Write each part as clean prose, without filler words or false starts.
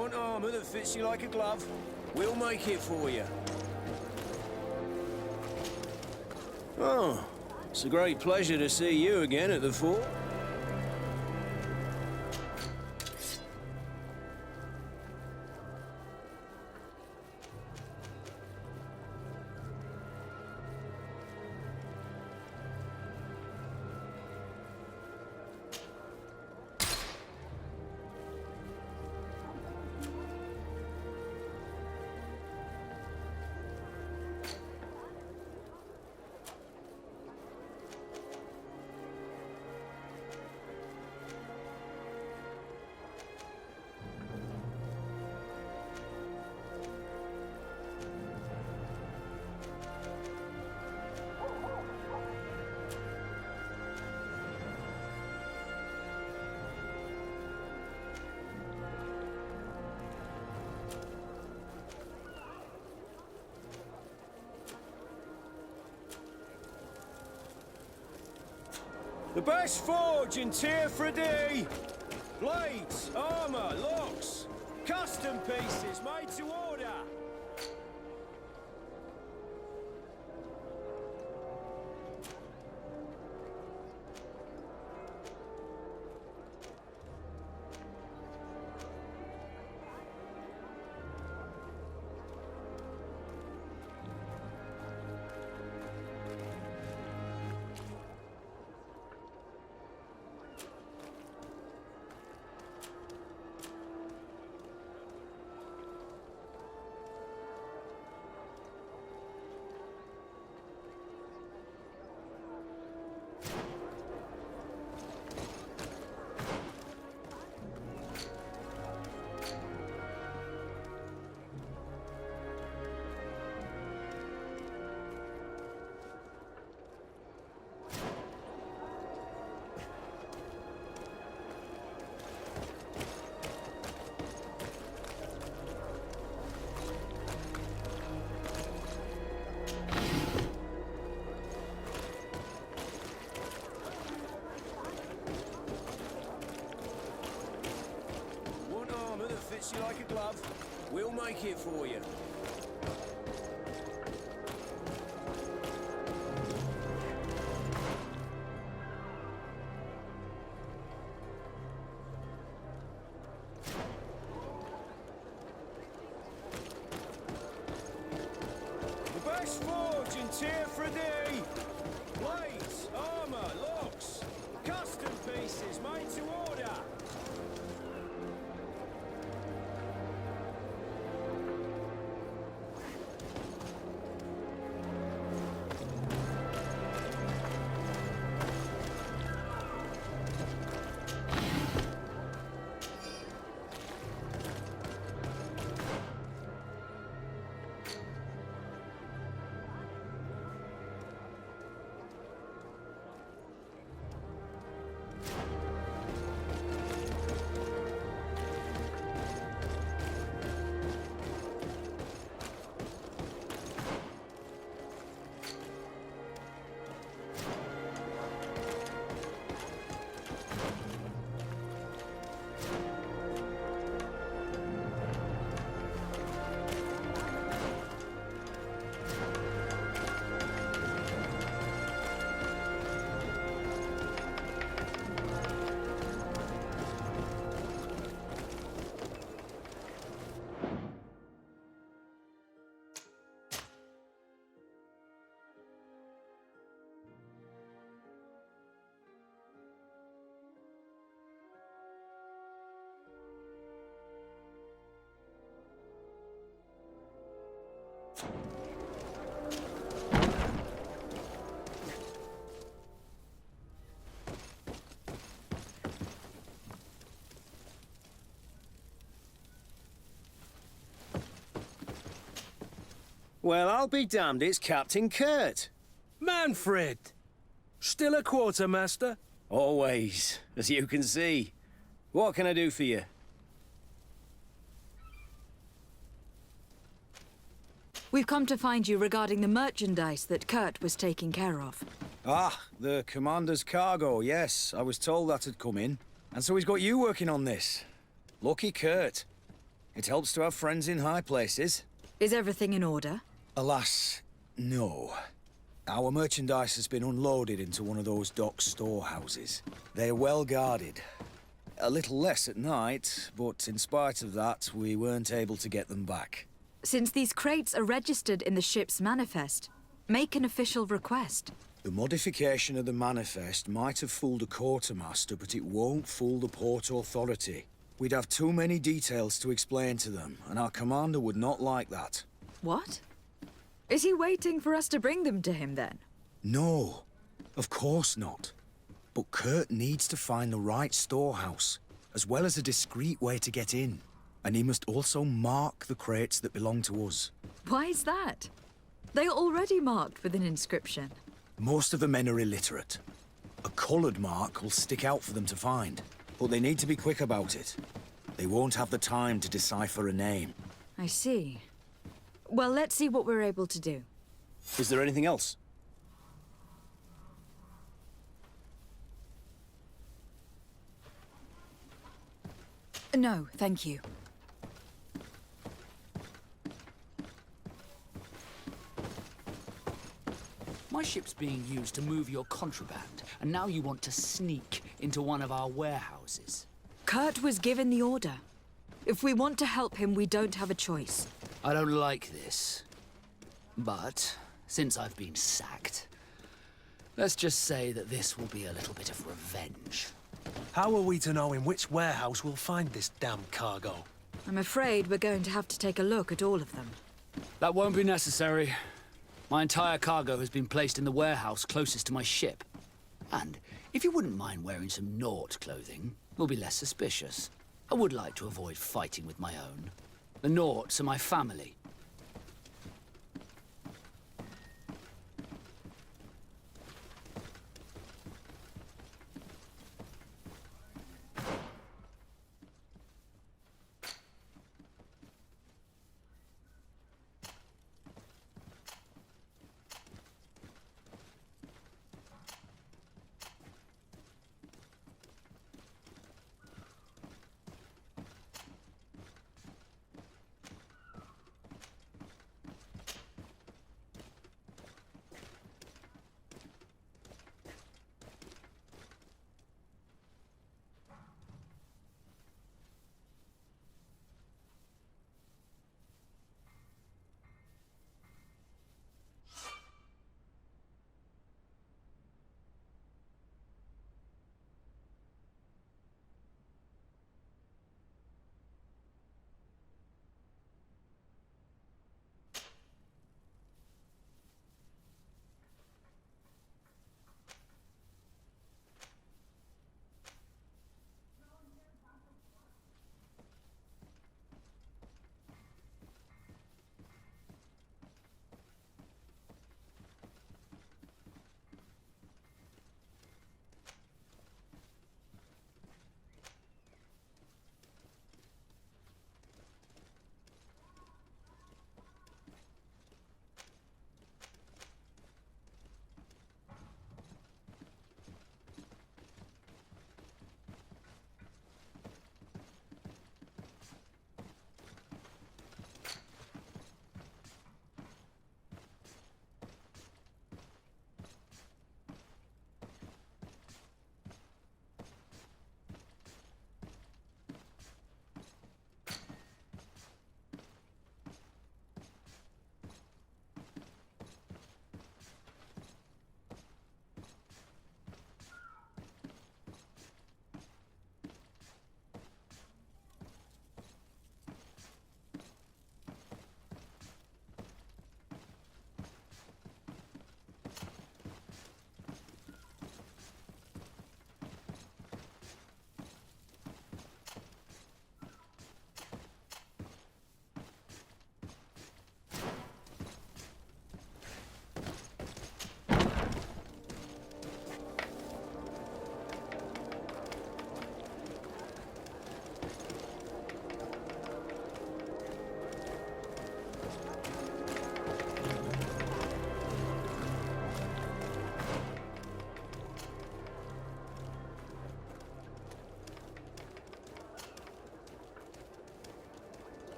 Want armor that fits you like a glove? We'll make it for you. Oh, it's a great pleasure to see you again at the fort. The best forge in Tier 3D. Blades, armor, locks, custom pieces made to order. Fits you like a glove. We'll make it for you. The best forge in Tier 3D. Blades, armor, locks, custom pieces made to order. Well, I'll be damned, it's Captain Kurt. Manfred! Still a quartermaster? Always, as you can see. What can I do for you? We've come to find you regarding the merchandise that Kurt was taking care of. Ah, the commander's cargo, yes. I was told that had come in. And so he's got you working on this. Lucky Kurt. It helps to have friends in high places. Is everything in order? Alas, no. Our merchandise has been unloaded into one of those dock storehouses. They are well guarded. A little less at night, but in spite of that, we weren't able to get them back. Since these crates are registered in the ship's manifest, make an official request. The modification of the manifest might have fooled a quartermaster, but it won't fool the Port Authority. We'd have too many details to explain to them, and our commander would not like that. What? Is he waiting for us to bring them to him, then? No, of course not. But Kurt needs to find the right storehouse, as well as a discreet way to get in. And he must also mark the crates that belong to us. Why is that? They are already marked with an inscription. Most of the men are illiterate. A coloured mark will stick out for them to find, but they need to be quick about it. They won't have the time to decipher a name. I see. Well, let's see what we're able to do. Is there anything else? No, thank you. My ship's being used to move your contraband, and now you want to sneak into one of our warehouses. Kurt was given the order. If we want to help him, we don't have a choice. I don't like this. But, since I've been sacked, let's just say that this will be a little bit of revenge. How are we to know in which warehouse we'll find this damn cargo? I'm afraid we're going to have to take a look at all of them. That won't be necessary. My entire cargo has been placed in the warehouse closest to my ship. And if you wouldn't mind wearing some Nort clothing, we'll be less suspicious. I would like to avoid fighting with my own. The Norts are my family.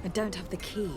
I don't have the key.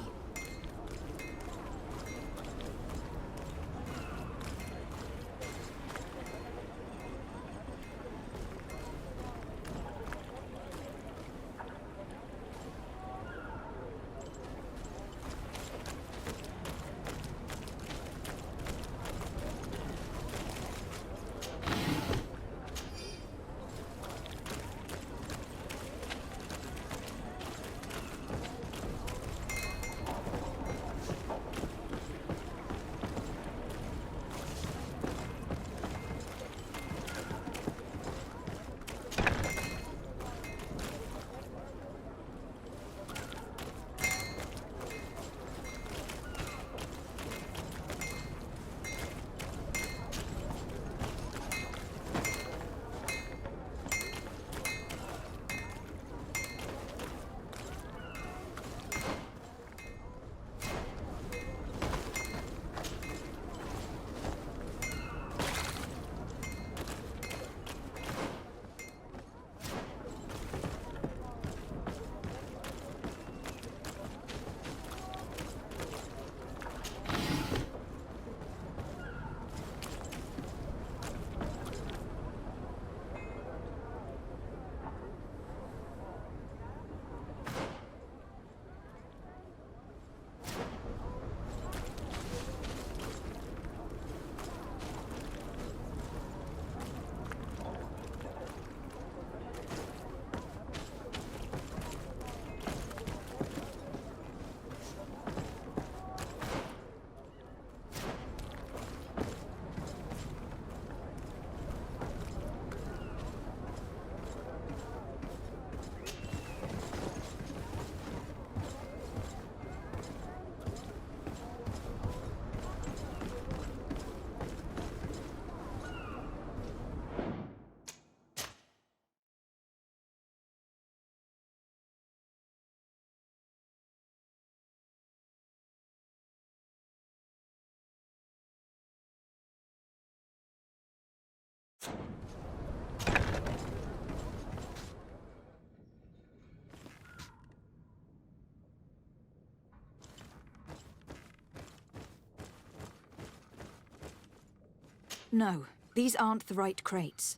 No, these aren't the right crates.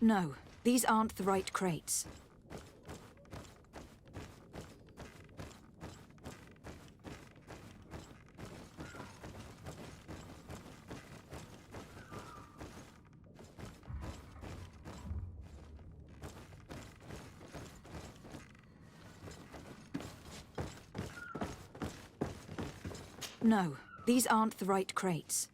No, these aren't the right crates. No, these aren't the right crates.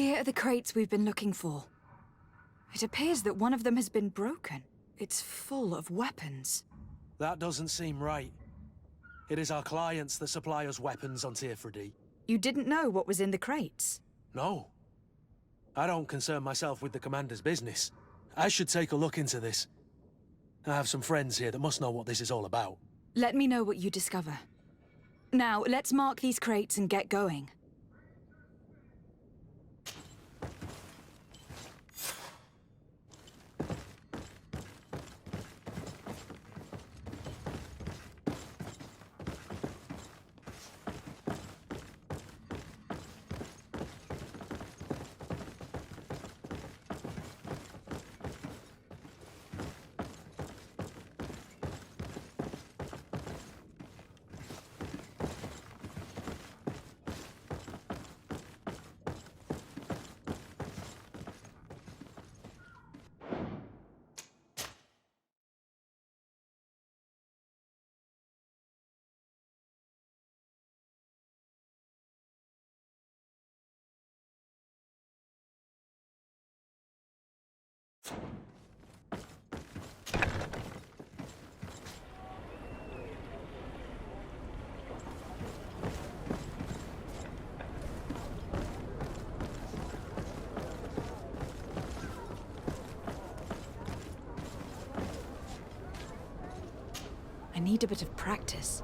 Here are the crates we've been looking for. It appears that one of them has been broken. It's full of weapons. That doesn't seem right. It is our clients that supply us weapons on Tier 3D. You didn't know what was in the crates? No. I don't concern myself with the commander's business. I should take a look into this. I have some friends here that must know what this is all about. Let me know what you discover. Now, let's mark these crates and get going. I need a bit of practice.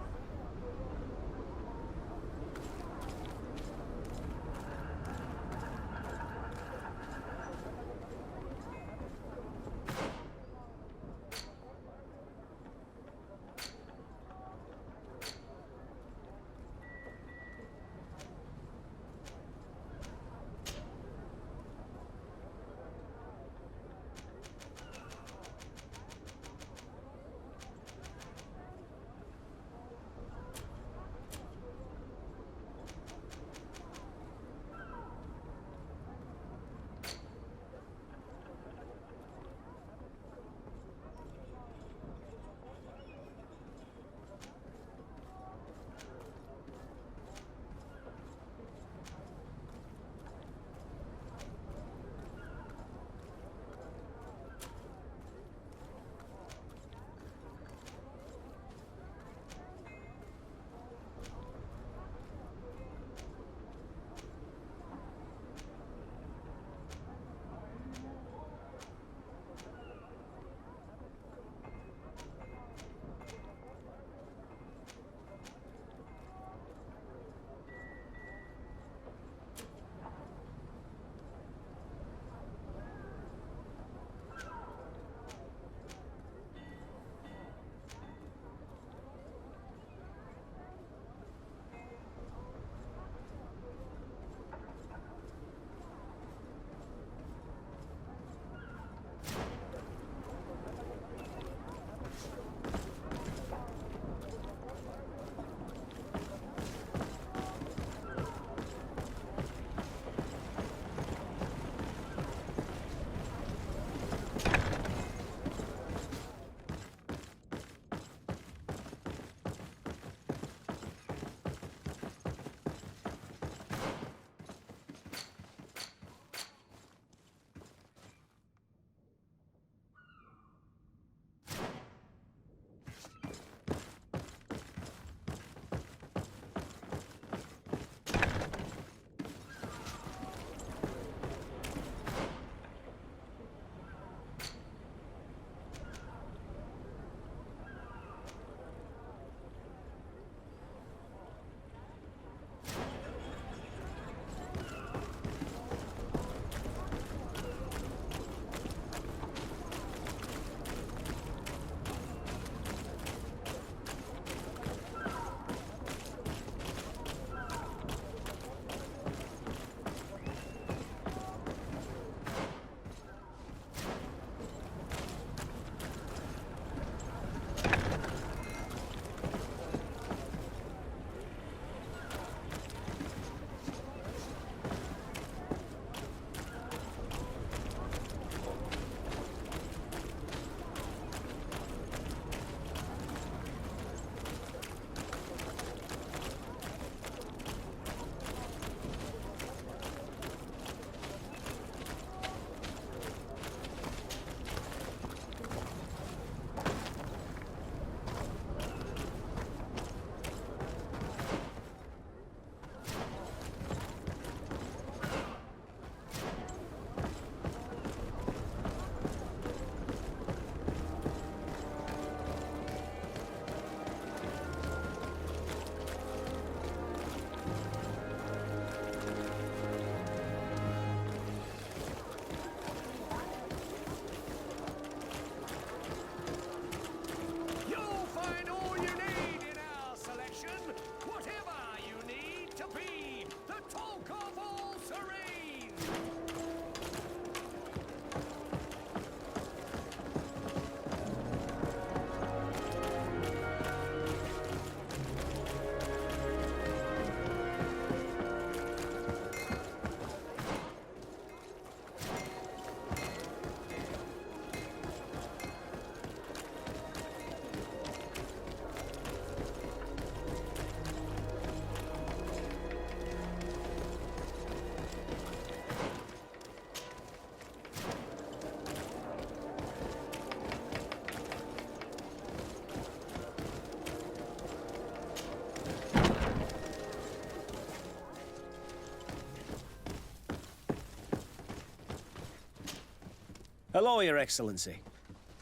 Hello, Your Excellency.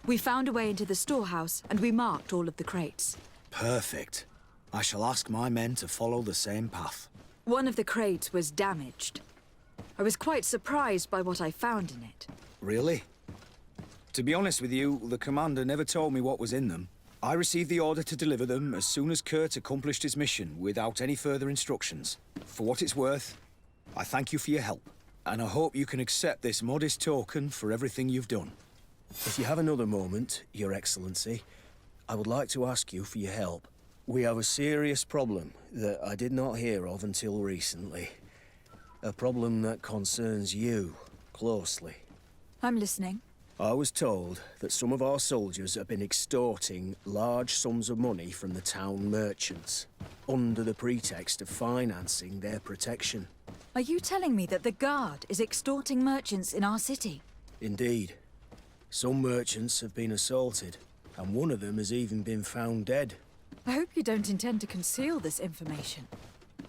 We found a way into the storehouse, and we marked all of the crates. Perfect. I shall ask my men to follow the same path. One of the crates was damaged. I was quite surprised by what I found in it. Really? To be honest with you, the commander never told me what was in them. I received the order to deliver them as soon as Kurt accomplished his mission, without any further instructions. For what it's worth, I thank you for your help, and I hope you can accept this modest token for everything you've done. If you have another moment, Your Excellency, I would like to ask you for your help. We have a serious problem that I did not hear of until recently. A problem that concerns you closely. I'm listening. I was told that some of our soldiers have been extorting large sums of money from the town merchants, under the pretext of financing their protection. Are you telling me that the Guard is extorting merchants in our city? Indeed. Some merchants have been assaulted, and one of them has even been found dead. I hope you don't intend to conceal this information.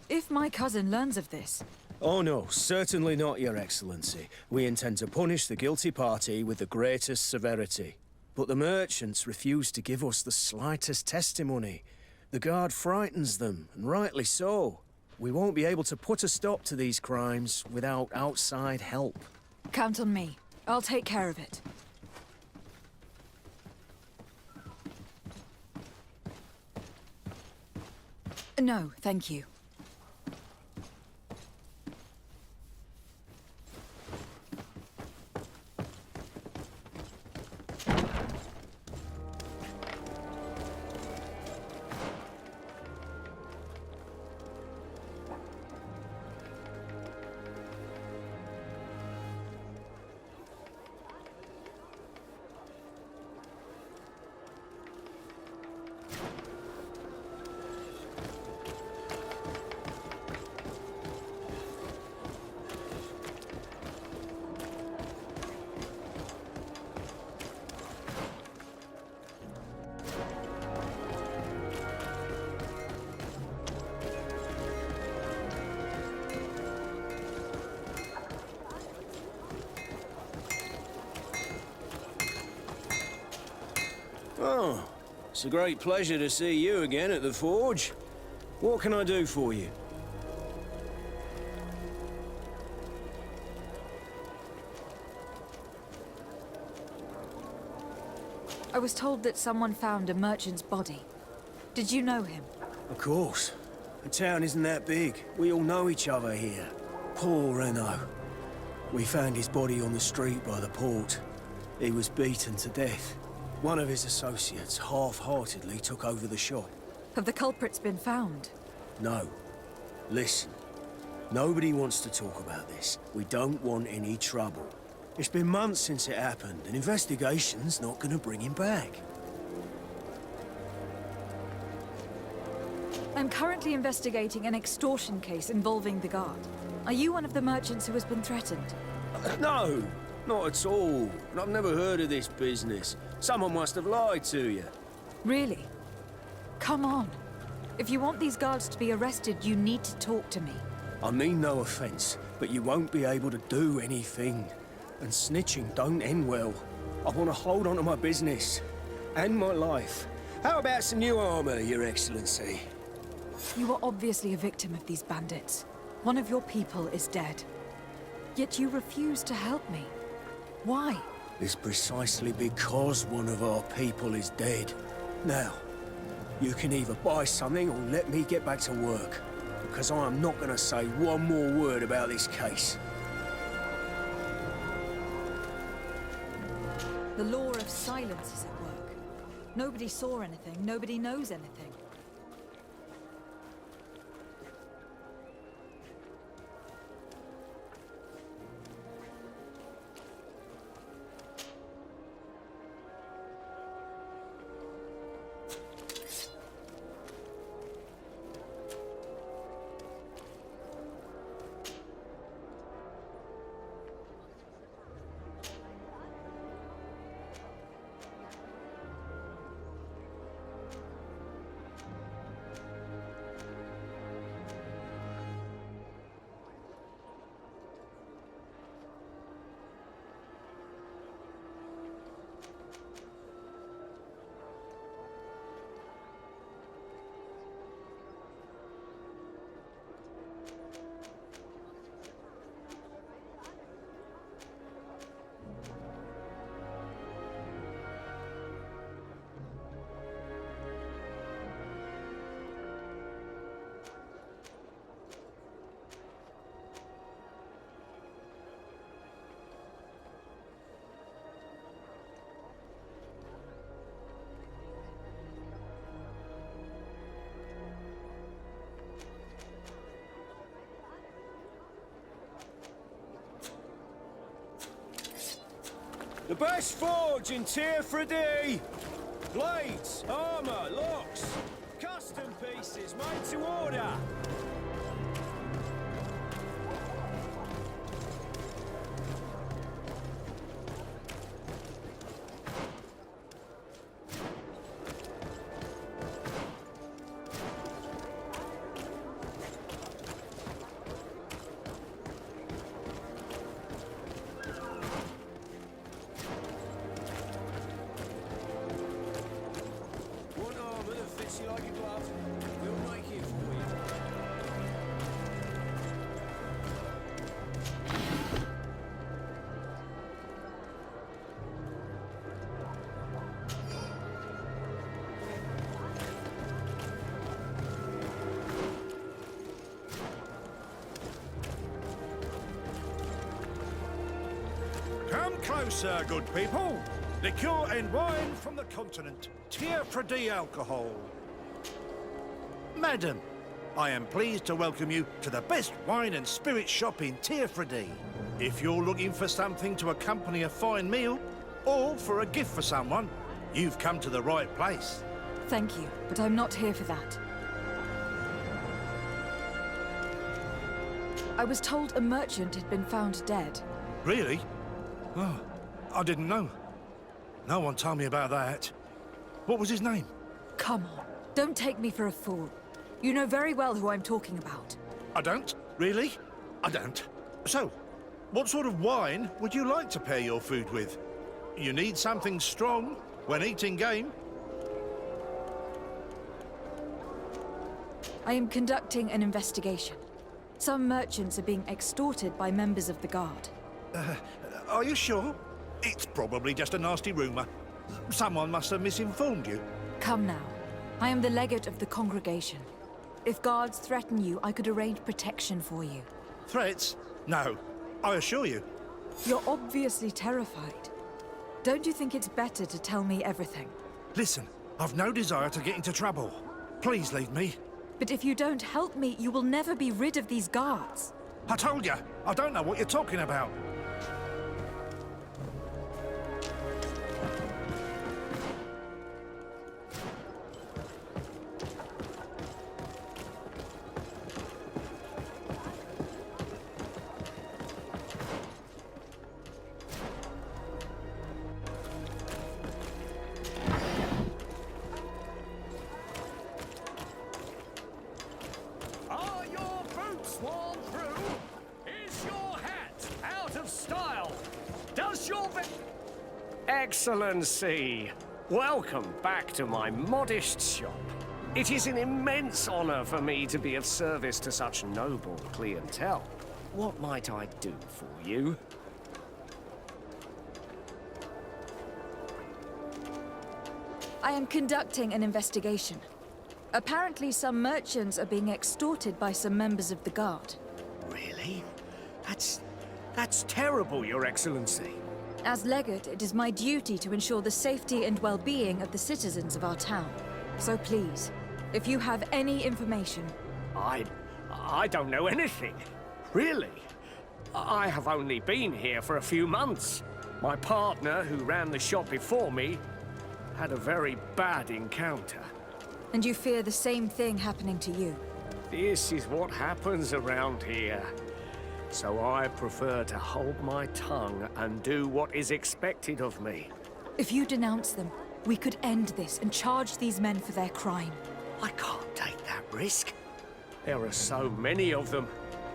If my cousin learns of this... Oh no, certainly not, Your Excellency. We intend to punish the guilty party with the greatest severity. But the merchants refuse to give us the slightest testimony. The Guard frightens them, and rightly so. We won't be able to put a stop to these crimes without outside help. Count on me. I'll take care of it. No, thank you. Oh, it's a great pleasure to see you again at the forge. What can I do for you? I was told that someone found a merchant's body. Did you know him? Of course. The town isn't that big. We all know each other here. Paul Renault. We found his body on the street by the port. He was beaten to death. One of his associates half-heartedly took over the shop. Have the culprits been found? No. Listen. Nobody wants to talk about this. We don't want any trouble. It's been months since it happened. An investigation's not gonna bring him back. I'm currently investigating an extortion case involving the Guard. Are you one of the merchants who has been threatened? No, not at all. And I've never heard of this business. Someone must have lied to you. Really? Come on. If you want these guards to be arrested, you need to talk to me. I mean no offense, but you won't be able to do anything. And snitching don't end well. I want to hold on to my business. And my life. How about some new armor, Your Excellency? You are obviously a victim of these bandits. One of your people is dead. Yet you refuse to help me. Why? It's precisely because one of our people is dead. Now, you can either buy something or let me get back to work. Because I am not going to say one more word about this case. The law of silence is at work. Nobody saw anything, nobody knows anything. The best forge in Tearfredy! Blades, armour, locks, custom pieces made to order! Want armour that fits you like a glove? We'll make it for you. Come closer, good people. Liqueur and wine from the continent. Tearfredy alcohol. Madam, I am pleased to welcome you to the best wine and spirit shop in Tearfredy. If you're looking for something to accompany a fine meal, or for a gift for someone, you've come to the right place. Thank you, but I'm not here for that. I was told a merchant had been found dead. Really? Oh, I didn't know. No one told me about that. What was his name? Come on, don't take me for a fool. You know very well who I'm talking about. I don't? Really? I don't. So, what sort of wine would you like to pair your food with? You need something strong when eating game? I am conducting an investigation. Some merchants are being extorted by members of the Guard. Are you sure? It's probably just a nasty rumor. Someone must have misinformed you. Come now. I am the legate of the congregation. If guards threaten you, I could arrange protection for you. Threats? No, I assure you. You're obviously terrified. Don't you think it's better to tell me everything? Listen, I've no desire to get into trouble. Please leave me. But if you don't help me, you will never be rid of these guards. I told you, I don't know what you're talking about. Are your boots worn through? Is your hat out of style? Does your Excellency, welcome back to my modest shop. It is an immense honor for me to be of service to such noble clientele. What might I do for you? I am conducting an investigation. Apparently, some merchants are being extorted by some members of the Guard. Really? That's terrible, Your Excellency. As legate, it is my duty to ensure the safety and well-being of the citizens of our town. So please, if you have any information... I don't know anything. Really? I have only been here for a few months. My partner, who ran the shop before me, had a very bad encounter. And you fear the same thing happening to you? This is what happens around here. So I prefer to hold my tongue and do what is expected of me. If you denounce them, we could end this and charge these men for their crime. I can't take that risk. There are so many of them.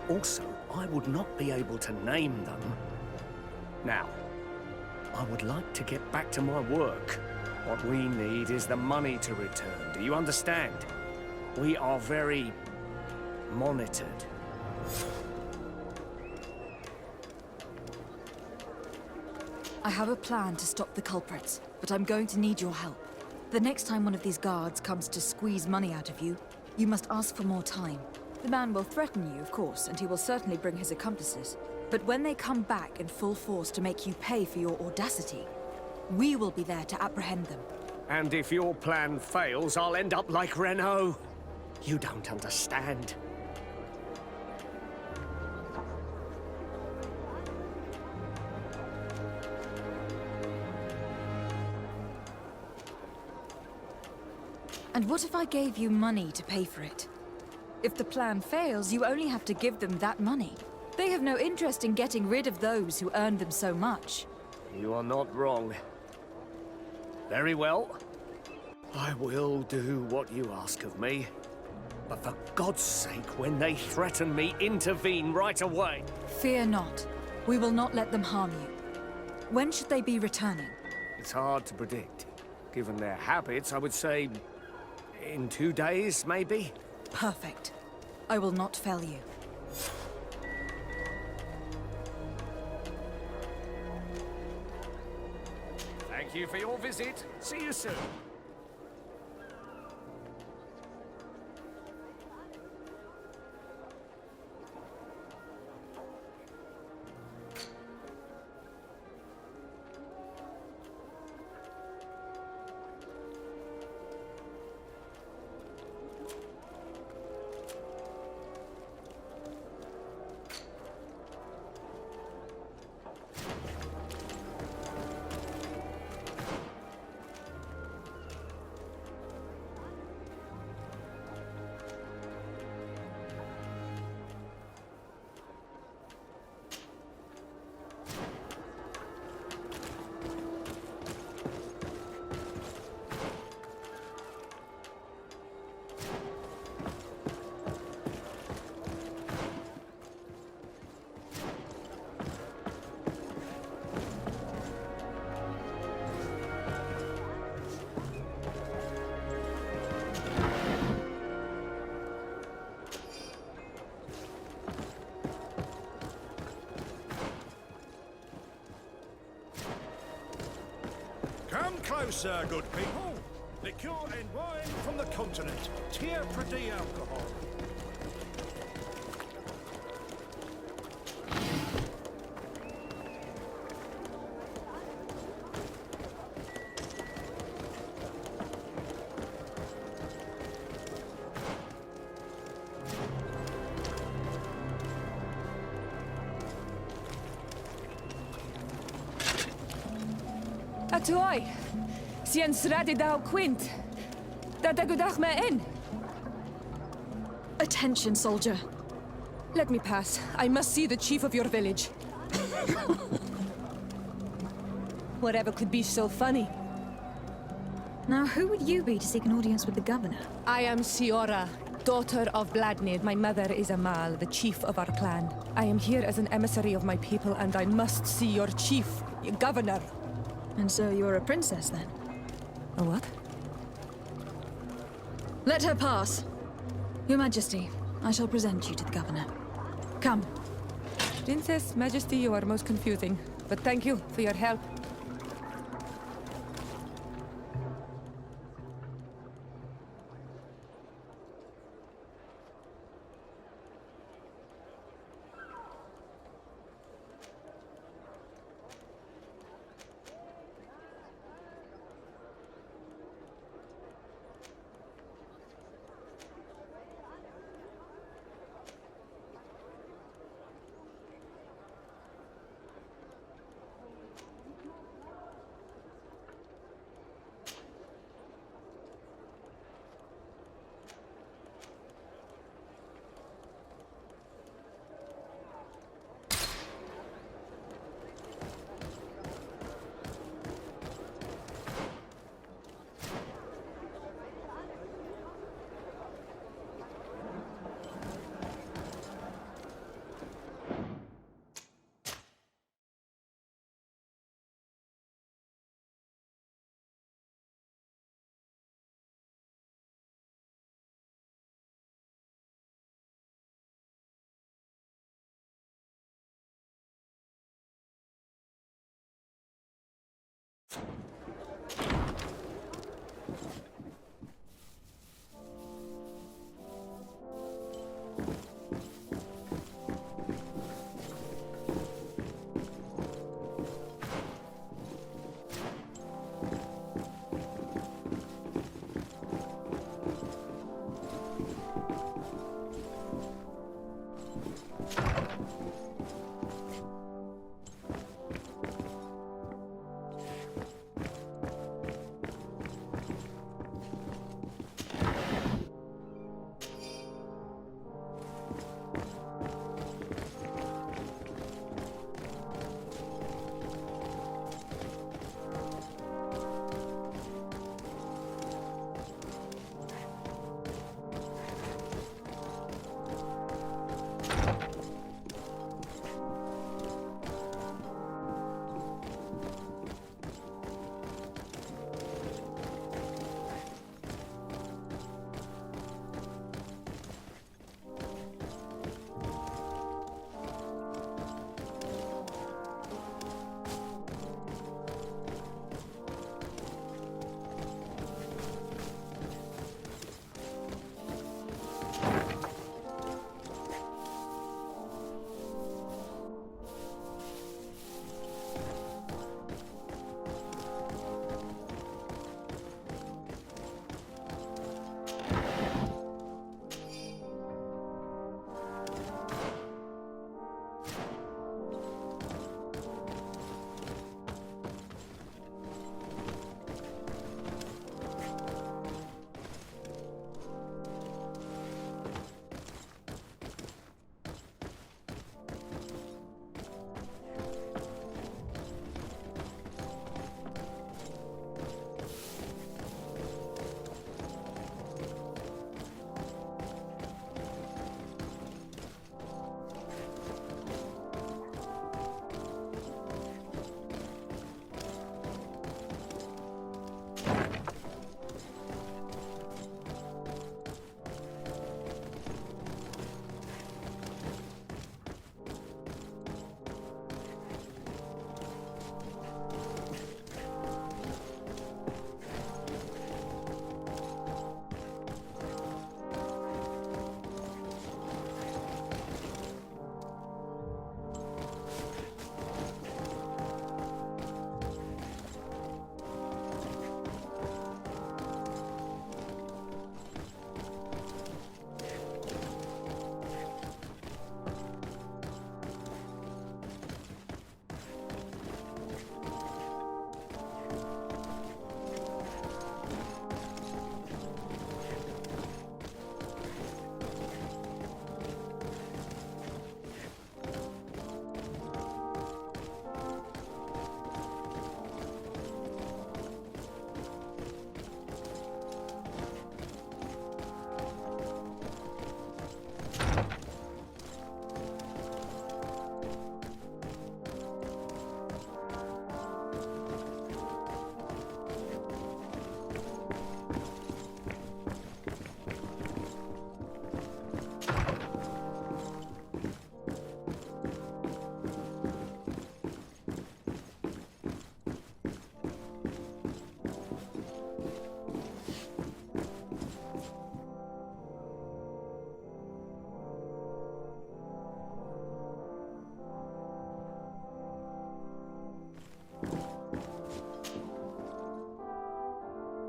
Also, I would not be able to name them. Now, I would like to get back to my work. What we need is the money to return. Do you understand? We are very monitored. I have a plan to stop the culprits, but I'm going to need your help. The next time one of these guards comes to squeeze money out of you, you must ask for more time. The man will threaten you, of course, and he will certainly bring his accomplices. But when they come back in full force to make you pay for your audacity, we will be there to apprehend them. And if your plan fails, I'll end up like Renault. You don't understand. And what if I gave you money to pay for it? If the plan fails, you only have to give them that money. They have no interest in getting rid of those who earned them so much. You are not wrong. Very well. I will do what you ask of me. But for God's sake, when they threaten me, intervene right away. Fear not. We will not let them harm you. When should they be returning? It's hard to predict. Given their habits, I would say in 2 days, maybe? Perfect. I will not fail you. Thank you for your visit. See you soon. Come closer, good people. Liqueur and wine from the continent. Tier for D alcohol. Atuoi, sien sradi dau quint. Dadagudach me in. Attention, soldier. Let me pass. I must see the chief of your village. Whatever could be so funny? Now, who would you be to seek an audience with the governor? I am Siora, daughter of Bladnid. My mother is Amal, the chief of our clan. I am here as an emissary of my people, and I must see your chief, your governor. And so you're a princess, then? A what? Let her pass. Your Majesty, I shall present you to the governor. Come. Princess, Majesty, you are most confusing. But thank you for your help.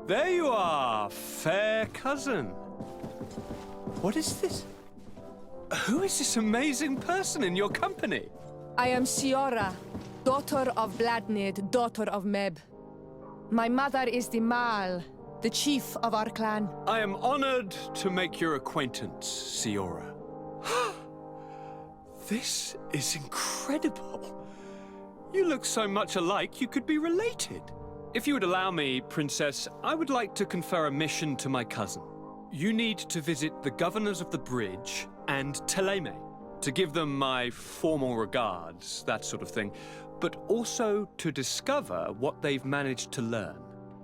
There you are, fair cousin. What is this? Who is this amazing person in your company? I am Siora, daughter of Bladnid, daughter of Meb. My mother is the Mal, the chief of our clan. I am honored to make your acquaintance, Siora. This is incredible. You look so much alike you could be related. If you would allow me, Princess, I would like to confer a mission to my cousin. You need to visit the governors of the bridge and Teleme to give them my formal regards, that sort of thing, but also to discover what they've managed to learn.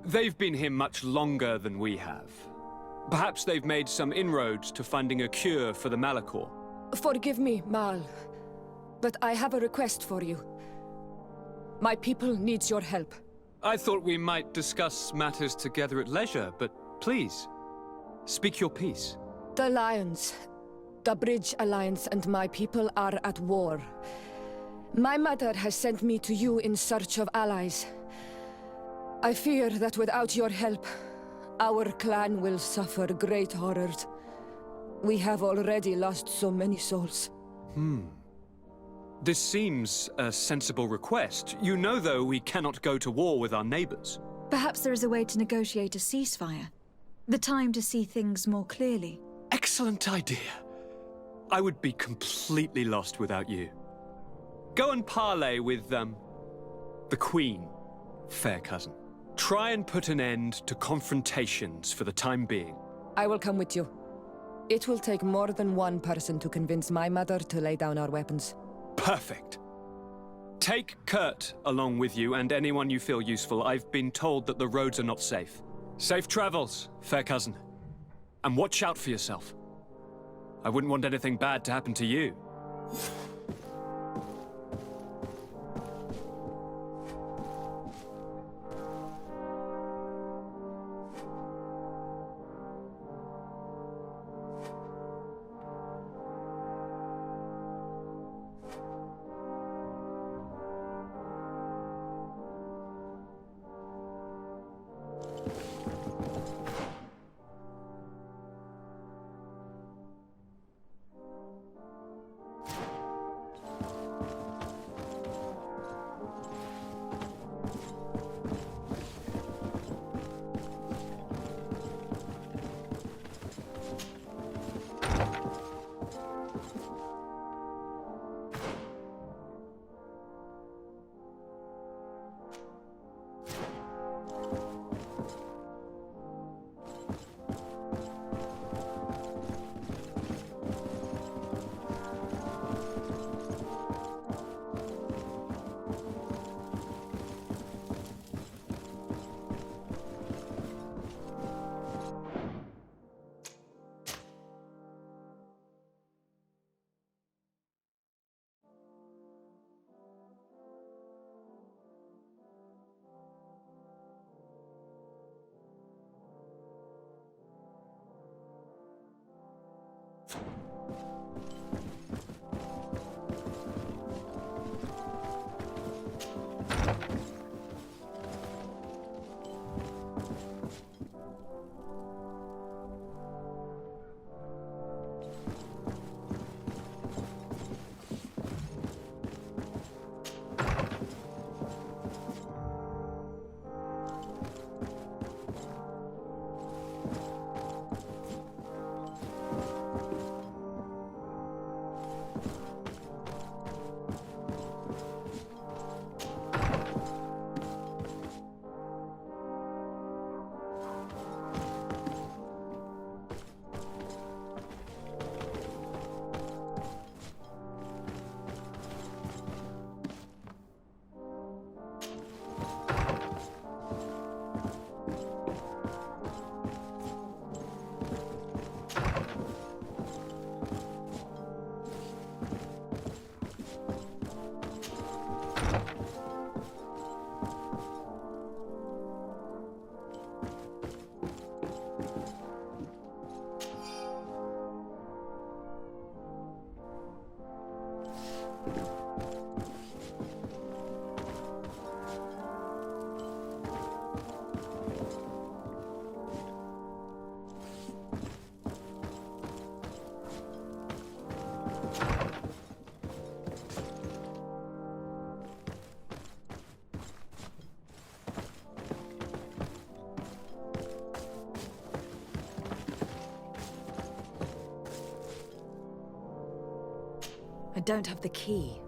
They've been here much longer than we have. Perhaps they've made some inroads to finding a cure for the Malachor. Forgive me, Mal, but I have a request for you. My people needs your help. I thought we might discuss matters together at leisure, but please, speak your piece. The Lions, the Bridge Alliance and my people are at war. My mother has sent me to you in search of allies. I fear that without your help, our clan will suffer great horrors. We have already lost so many souls. This seems a sensible request. You know, though, we cannot go to war with our neighbors. Perhaps there is a way to negotiate a ceasefire. The time to see things more clearly. Excellent idea. I would be completely lost without you. Go and parley with, the Queen, fair cousin. Try and put an end to confrontations for the time being. I will come with you. It will take more than one person to convince my mother to lay down our weapons. Perfect. Take Kurt along with you and anyone you feel useful. I've been told that the roads are not safe. Safe travels, fair cousin. And watch out for yourself. I wouldn't want anything bad to happen to you. don't have the key.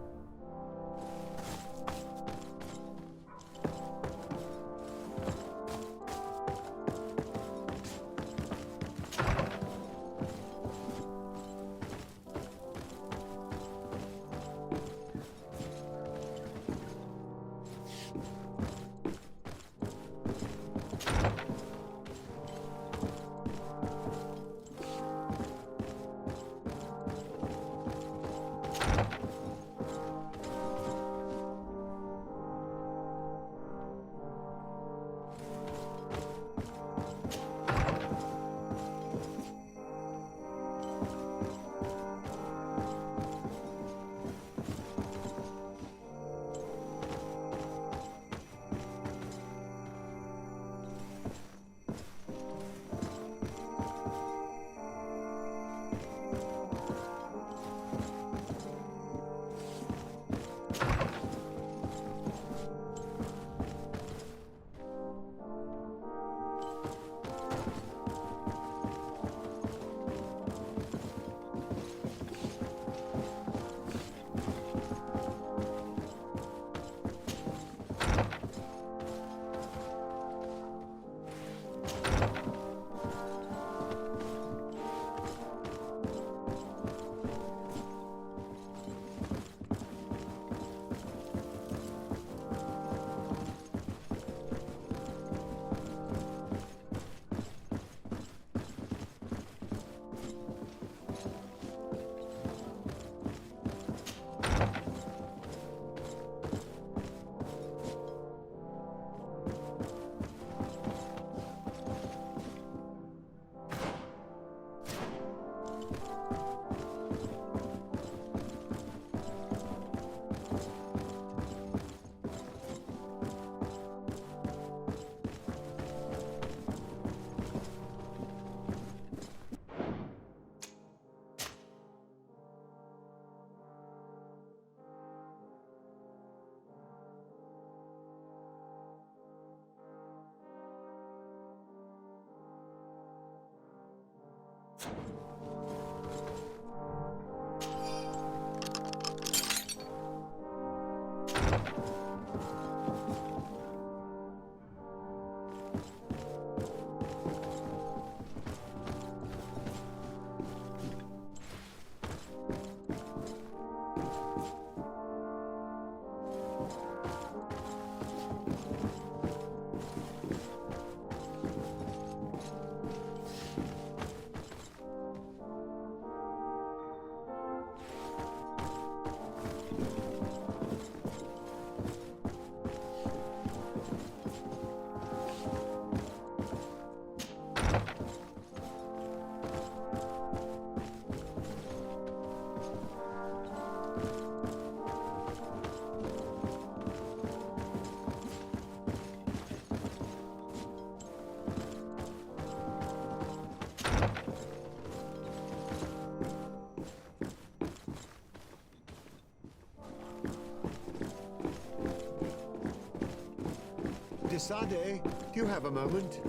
Desade, do you have a moment?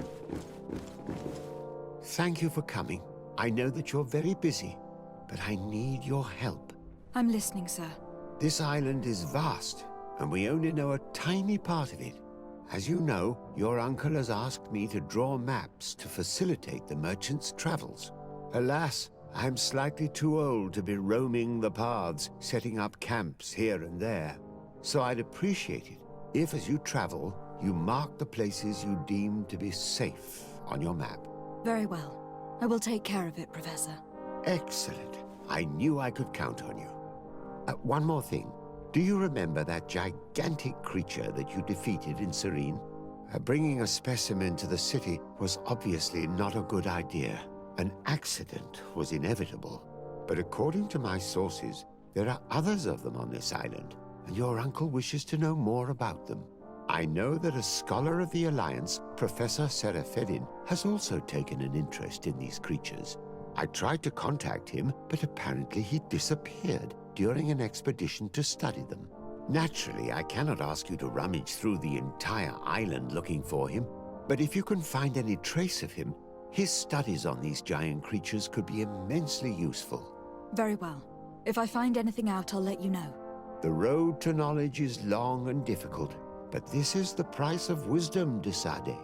Thank you for coming. I know that you're very busy, but I need your help. I'm listening, sir. This island is vast, and we only know a tiny part of it. As you know, your uncle has asked me to draw maps to facilitate the merchant's travels. Alas, I'm slightly too old to be roaming the paths, setting up camps here and there. So I'd appreciate it if, as you travel, you mark the places you deem to be safe on your map. Very well. I will take care of it, Professor. Excellent. I knew I could count on you. One more thing. Do you remember that gigantic creature that you defeated in Serene? Bringing a specimen to the city was obviously not a good idea. An accident was inevitable. But according to my sources, there are others of them on this island, and your uncle wishes to know more about them. I know that a scholar of the Alliance, Professor Serafedin, has also taken an interest in these creatures. I tried to contact him, but apparently he disappeared during an expedition to study them. Naturally, I cannot ask you to rummage through the entire island looking for him, but if you can find any trace of him, his studies on these giant creatures could be immensely useful. Very well. If I find anything out, I'll let you know. The road to knowledge is long and difficult, but this is the price of wisdom, de Sade.